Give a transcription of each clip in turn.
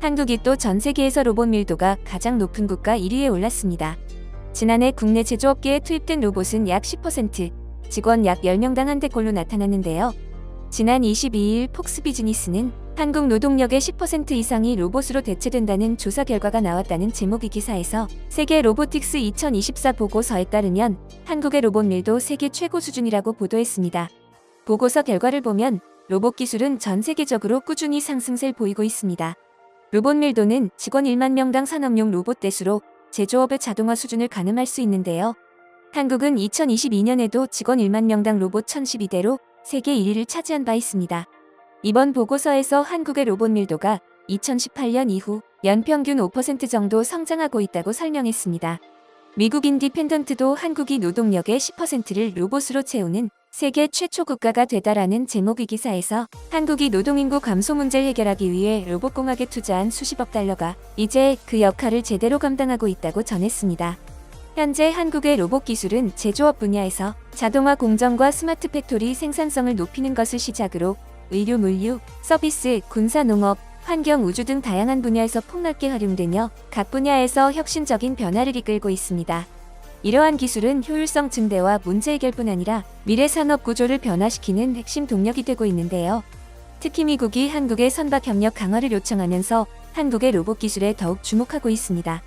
한국이 또 전 세계에서 로봇 밀도가 가장 높은 국가 1위에 올랐습니다. 지난해 국내 제조업계에 투입된 로봇은 약 10%, 직원 약 10명당 한 대꼴로 나타났는데요. 지난 22일 폭스 비즈니스는 한국 노동력의 10% 이상이 로봇으로 대체된다는 조사 결과가 나왔다는 제목의 기사에서 세계 로보틱스 2024 보고서에 따르면 한국의 로봇 밀도 세계 최고 수준이라고 보도했습니다. 보고서 결과를 보면 로봇 기술은 전 세계적으로 꾸준히 상승세를 보이고 있습니다. 로봇 밀도는 직원 1만 명당 산업용 로봇 대수로 제조업의 자동화 수준을 가늠할 수 있는데요. 한국은 2022년에도 직원 1만 명당 로봇 1012대로 세계 1위를 차지한 바 있습니다. 이번 보고서에서 한국의 로봇 밀도가 2018년 이후 연평균 5% 정도 성장하고 있다고 설명했습니다. 미국 인디펜던트도 한국이 노동력의 10%를 로봇으로 채우는 세계 최초 국가가 되다라는 제목의 기사에서 한국이 노동인구 감소 문제를 해결하기 위해 로봇공학에 투자한 수십억 달러가 이제 그 역할을 제대로 감당하고 있다고 전했습니다. 현재 한국의 로봇 기술은 제조업 분야에서 자동화 공정과 스마트 팩토리 생산성을 높이는 것을 시작으로 의료, 물류, 서비스, 군사, 농업, 환경, 우주 등 다양한 분야에서 폭넓게 활용되며 각 분야에서 혁신적인 변화를 이끌고 있습니다. 이러한 기술은 효율성 증대와 문제 해결뿐 아니라 미래 산업 구조를 변화시키는 핵심 동력이 되고 있는데요. 특히 미국이 한국의 선박 협력 강화를 요청하면서 한국의 로봇 기술에 더욱 주목하고 있습니다.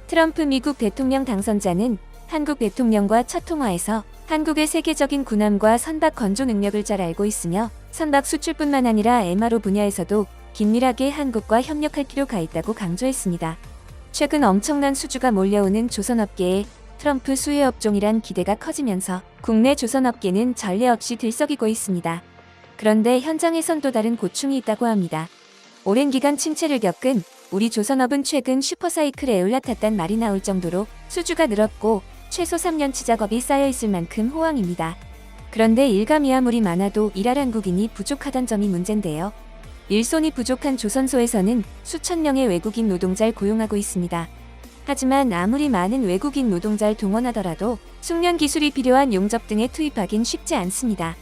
트럼프 미국 대통령 당선자는 한국 대통령과 첫 통화에서 한국의 세계적인 군함과 선박 건조 능력을 잘 알고 있으며 선박 수출뿐만 아니라 MRO 분야에서도 긴밀하게 한국과 협력할 필요가 있다고 강조했습니다. 최근 엄청난 수주가 몰려오는 조선업계에 트럼프 수혜 업종이란 기대가 커지면서 국내 조선업계는 전례 없이 들썩이고 있습니다. 그런데 현장에선 또 다른 고충이 있다고 합니다. 오랜 기간 침체를 겪은 우리 조선업은 최근 슈퍼사이클에 올라탔단 말이 나올 정도로 수주가 늘었고 최소 3년치 작업이 쌓여있을 만큼 호황입니다. 그런데 일감이 아무리 많아도 일할 한국인이 부족하단 점이 문제인데요. 일손이 부족한 조선소에서는 수천 명의 외국인 노동자를 고용하고 있습니다. 하지만 아무리 많은 외국인 노동자를 동원하더라도 숙련 기술이 필요한 용접 등에 투입하긴 쉽지 않습니다.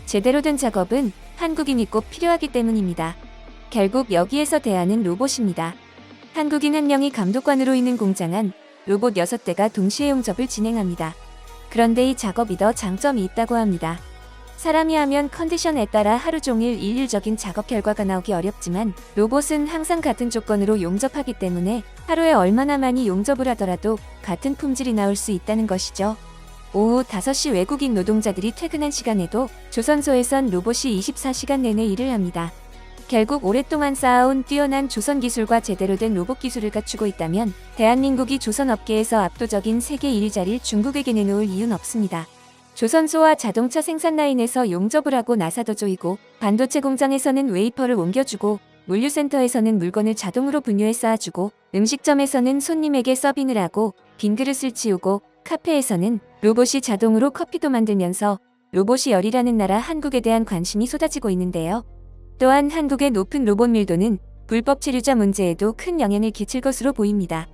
제대로 된 작업은 한국인이 꼭 필요하기 때문입니다. 결국 여기에서 대안은 로봇입니다. 한국인 한 명이 감독관으로 있는 공장 안 로봇 6대가 동시에 용접을 진행합니다. 그런데 이 작업이 더 장점이 있다고 합니다. 사람이 하면 컨디션에 따라 하루 종일 일률적인 작업 결과가 나오기 어렵지만 로봇은 항상 같은 조건으로 용접하기 때문에 하루에 얼마나 많이 용접을 하더라도 같은 품질이 나올 수 있다는 것이죠. 오후 5시 외국인 노동자들이 퇴근한 시간에도 조선소에선 로봇이 24시간 내내 일을 합니다. 결국 오랫동안 쌓아온 뛰어난 조선 기술과 제대로 된 로봇 기술을 갖추고 있다면 대한민국이 조선업계에서 압도적인 세계 1위 자리를 중국에게 내놓을 이유는 없습니다. 조선소와 자동차 생산 라인에서 용접을 하고 나사도 조이고 반도체 공장에서는 웨이퍼를 옮겨주고 물류센터에서는 물건을 자동으로 분류해 쌓아주고 음식점에서는 손님에게 서빙을 하고 빈 그릇을 치우고 카페에서는 로봇이 자동으로 커피도 만들면서 로봇이 열이라는 나라 한국에 대한 관심이 쏟아지고 있는데요. 또한 한국의 높은 로봇 밀도는 불법 체류자 문제에도 큰 영향을 끼칠 것으로 보입니다.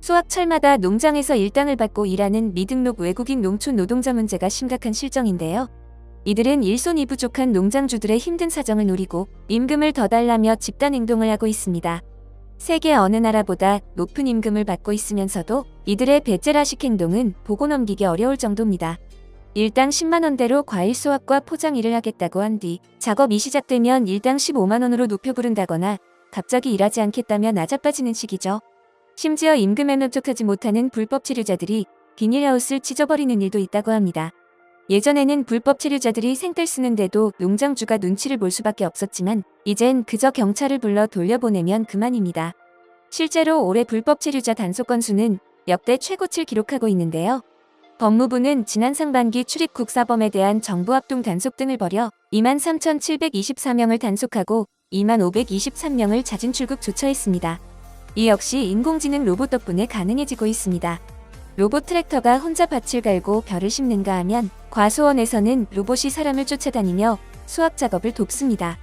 수확철마다 농장에서 일당을 받고 일하는 미등록 외국인 농촌 노동자 문제가 심각한 실정인데요. 이들은 일손이 부족한 농장주들의 힘든 사정을 노리고 임금을 더 달라며 집단 행동을 하고 있습니다. 세계 어느 나라보다 높은 임금을 받고 있으면서도 이들의 배째라식 행동은 보고 넘기기 어려울 정도입니다. 일당 10만원대로 과일 수확과 포장 일을 하겠다고 한 뒤 작업이 시작되면 일당 15만원으로 높여 부른다거나 갑자기 일하지 않겠다며 낮아빠지는 식이죠. 심지어 임금에 만족하지 못하는 불법 체류자들이 비닐하우스를 찢어버리는 일도 있다고 합니다. 예전에는 불법 체류자들이 생떼를 쓰는데도 농장주가 눈치를 볼 수밖에 없었지만 이젠 그저 경찰을 불러 돌려보내면 그만입니다. 실제로 올해 불법 체류자 단속 건수는 역대 최고치를 기록하고 있는데요. 법무부는 지난 상반기 출입국 사범에 대한 정부 합동 단속 등을 벌여 23,724명을 단속하고 2523명을 자진 출국 조처했습니다. 이 역시 인공지능 로봇 덕분에 가능해지고 있습니다. 로봇 트랙터가 혼자 밭을 갈고 벼를 심는가 하면 과수원에서는 로봇이 사람을 쫓아다니며 수확 작업을 돕습니다.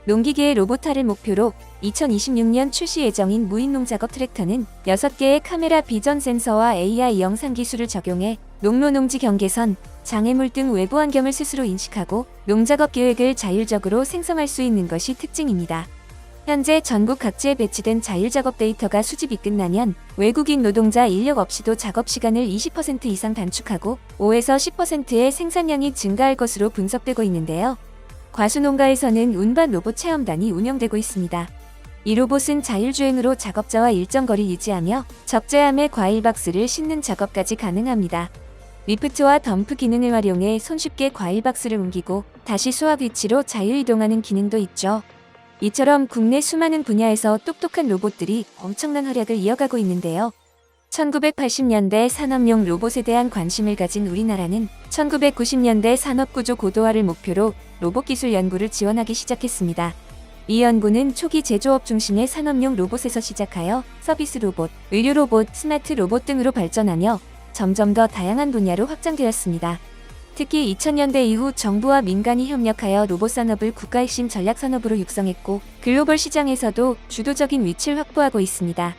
농기계의 로봇화를 목표로 2026년 출시 예정인 무인농 작업 트랙터는 6개의 카메라 비전 센서와 AI 영상 기술을 적용해 농로 농지 경계선, 장애물 등 외부 환경을 스스로 인식하고 농작업 계획을 자율적으로 생성할 수 있는 것이 특징입니다. 현재 전국 각지에 배치된 자율작업 데이터가 수집이 끝나면 외국인 노동자 인력 없이도 작업시간을 20% 이상 단축하고 5에서 10%의 생산량이 증가할 것으로 분석되고 있는데요. 과수농가에서는 운반 로봇 체험단이 운영되고 있습니다. 이 로봇은 자율주행으로 작업자와 일정 거리 유지하며 적재함에 과일 박스를 싣는 작업까지 가능합니다. 리프트와 덤프 기능을 활용해 손쉽게 과일 박스를 옮기고 다시 수확 위치로 자유이동하는 기능도 있죠. 이처럼 국내 수많은 분야에서 똑똑한 로봇들이 엄청난 활약을 이어가고 있는데요. 1980년대 산업용 로봇에 대한 관심을 가진 우리나라는 1990년대 산업구조 고도화를 목표로 로봇 기술 연구를 지원하기 시작했습니다. 이 연구는 초기 제조업 중심의 산업용 로봇에서 시작하여 서비스 로봇, 의료 로봇, 스마트 로봇 등으로 발전하며 점점 더 다양한 분야로 확장되었습니다. 특히 2000년대 이후 정부와 민간이 협력하여 로봇 산업을 국가 핵심 전략 산업으로 육성했고 글로벌 시장에서도 주도적인 위치를 확보하고 있습니다.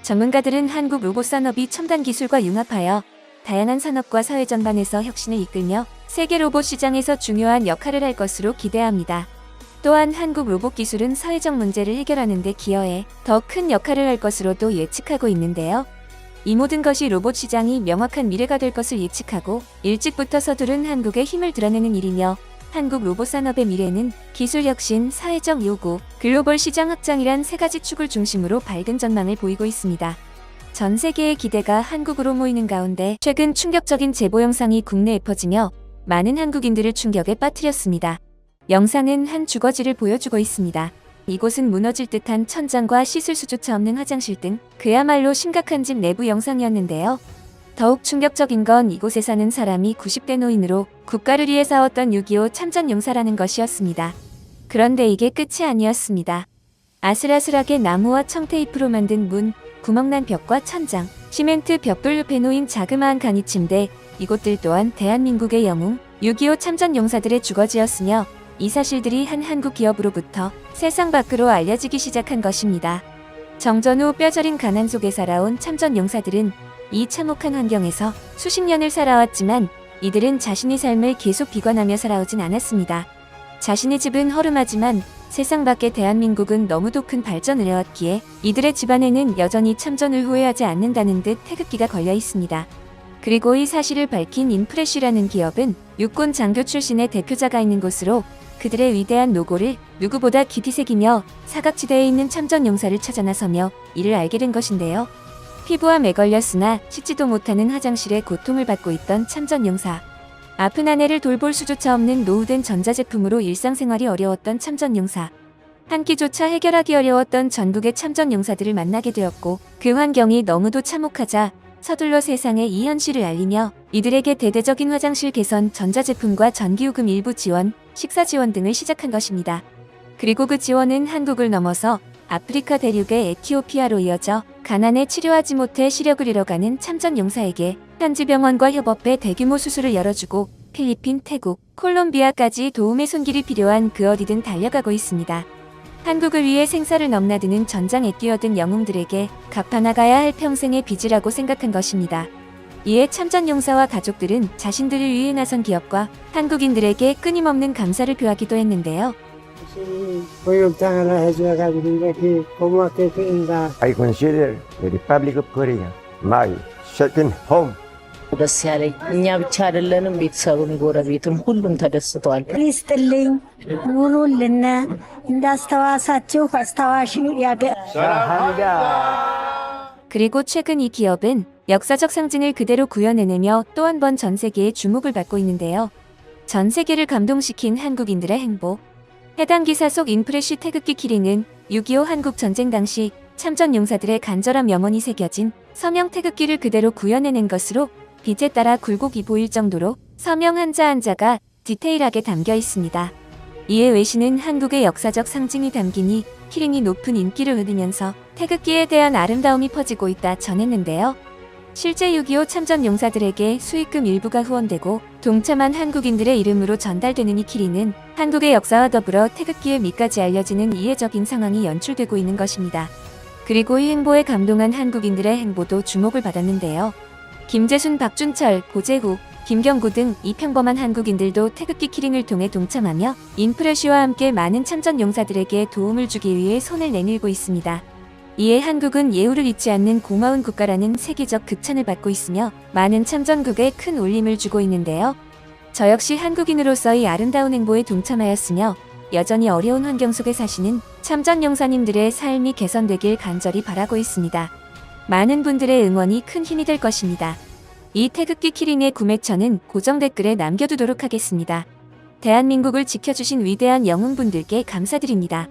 전문가들은 한국 로봇 산업이 첨단 기술과 융합하여 다양한 산업과 사회 전반에서 혁신을 이끌며 세계 로봇 시장에서 중요한 역할을 할 것으로 기대합니다. 또한 한국 로봇 기술은 사회적 문제를 해결하는 데 기여해 더 큰 역할을 할 것으로도 예측하고 있는데요. 이 모든 것이 로봇 시장이 명확한 미래가 될 것을 예측하고 일찍부터 서두른 한국의 힘을 드러내는 일이며 한국 로봇 산업의 미래는 기술 혁신, 사회적 요구, 글로벌 시장 확장이란 세 가지 축을 중심으로 밝은 전망을 보이고 있습니다. 전 세계의 기대가 한국으로 모이는 가운데 최근 충격적인 제보 영상이 국내에 퍼지며 많은 한국인들을 충격에 빠뜨렸습니다. 영상은 한 주거지를 보여주고 있습니다. 이곳은 무너질 듯한 천장과 씻을 수조차 없는 화장실 등 그야말로 심각한 집 내부 영상이었는데요. 더욱 충격적인 건 이곳에 사는 사람이 90대 노인으로 국가를 위해 싸웠던 6.25 참전용사라는 것이었습니다. 그런데 이게 끝이 아니었습니다. 아슬아슬하게 나무와 청테이프로 만든 문, 구멍난 벽과 천장, 시멘트 벽돌 옆에 놓인 자그마한 간이 침대, 이곳들 또한 대한민국의 영웅, 6.25 참전용사들의 주거지였으며 이 사실들이 한 한국 기업으로부터 세상 밖으로 알려지기 시작한 것입니다. 정전 후 뼈저린 가난 속에 살아온 참전용사들은 이 참혹한 환경에서 수십 년을 살아왔지만 이들은 자신의 삶을 계속 비관하며 살아오진 않았습니다. 자신의 집은 허름하지만 세상 밖의 대한민국은 너무도 큰 발전을 해왔기에 이들의 집안에는 여전히 참전을 후회하지 않는다는 듯 태극기가 걸려 있습니다. 그리고 이 사실을 밝힌 인프레쉬라는 기업은 육군 장교 출신의 대표자가 있는 곳으로 그들의 위대한 노고를 누구보다 깊이 새기며 사각지대에 있는 참전용사를 찾아 나서며 이를 알게 된 것인데요. 피부와 매걸렸으나 씻지도 못하는 화장실에 고통을 받고 있던 참전용사. 아픈 아내를 돌볼 수조차 없는 노후된 전자제품으로 일상생활이 어려웠던 참전용사. 한 끼조차 해결하기 어려웠던 전국의 참전용사들을 만나게 되었고 그 환경이 너무도 참혹하자 서둘러 세상에 이 현실을 알리며 이들에게 대대적인 화장실 개선, 전자제품과 전기요금 일부 지원, 식사 지원 등을 시작한 것입니다. 그리고 그 지원은 한국을 넘어서 아프리카 대륙의 에티오피아로 이어져 가난에 치료하지 못해 시력을 잃어가는 참전용사에게 현지 병원과 협업해 대규모 수술을 열어주고 필리핀, 태국, 콜롬비아까지 도움의 손길이 필요한 그 어디든 달려가고 있습니다. 한국을 위해 생사를 넘나드는 전장에 뛰어든 영웅들에게 갚아나가야 할 평생의 빚이라고 생각한 것입니다. 이에 참전용사와 가족들은 자신들을 위해 나선 기업과 한국인들에게 끊임없는 감사를 표하기도 했는데요. 보육장 하나 해줘가지고 이렇게 고맙게 드린다. I consider the Republic of Korea my second home. ደስ ያለኝ እኛ ብቻ አይደለንም፣ ቤተሰብም ጎረቤትም ሁሉም ተደስተዋል። ይስጥልኝ ኑሩልን፣ እንዳስተዋሳችሁ አስታዋሽ ያገ 그리고 최근 이 기업은 역사적 상징을 그대로 구현해내며 또 한 번 전 세계의 주목을 받고 있는데요. 전 세계를 감동시킨 한국인들의 행보. 해당 기사 속 인프레쉬 태극기 키링은 6.25 한국 전쟁 당시 참전 용사들의 간절한 명언이 새겨진 서명 태극기를 그대로 구현해낸 것으로 빛에 따라 굴곡이 보일 정도로 서명 한자 한자가 디테일하게 담겨 있습니다. 이에 외신은 한국의 역사적 상징이 담기니 키링이 높은 인기를 얻으면서 태극기에 대한 아름다움이 퍼지고 있다 전했는데요. 실제 6.25 참전 용사들에게 수익금 일부가 후원되고 동참한 한국인들의 이름으로 전달되는 이 키링은 한국의 역사와 더불어 태극기의 미까지 알려지는 이례적인 상황이 연출되고 있는 것입니다. 그리고 이 행보에 감동한 한국인들의 행보도 주목을 받았는데요. 김재순, 박준철, 고재후, 김경구 등 이평범한 한국인들도 태극기 키링을 통해 동참하며 인프레쉬와 함께 많은 참전 용사들에게 도움을 주기 위해 손을 내밀고 있습니다. 이에 한국은 예우를 잊지 않는 고마운 국가라는 세계적 극찬을 받고 있으며 많은 참전국에 큰 울림을 주고 있는데요. 저 역시 한국인으로서의 아름다운 행보에 동참하였으며 여전히 어려운 환경 속에 사시는 참전 용사님들의 삶이 개선되길 간절히 바라고 있습니다. 많은 분들의 응원이 큰 힘이 될 것입니다. 이 태극기 키링의 구매처는 고정 댓글에 남겨두도록 하겠습니다. 대한민국을 지켜주신 위대한 영웅분들께 감사드립니다.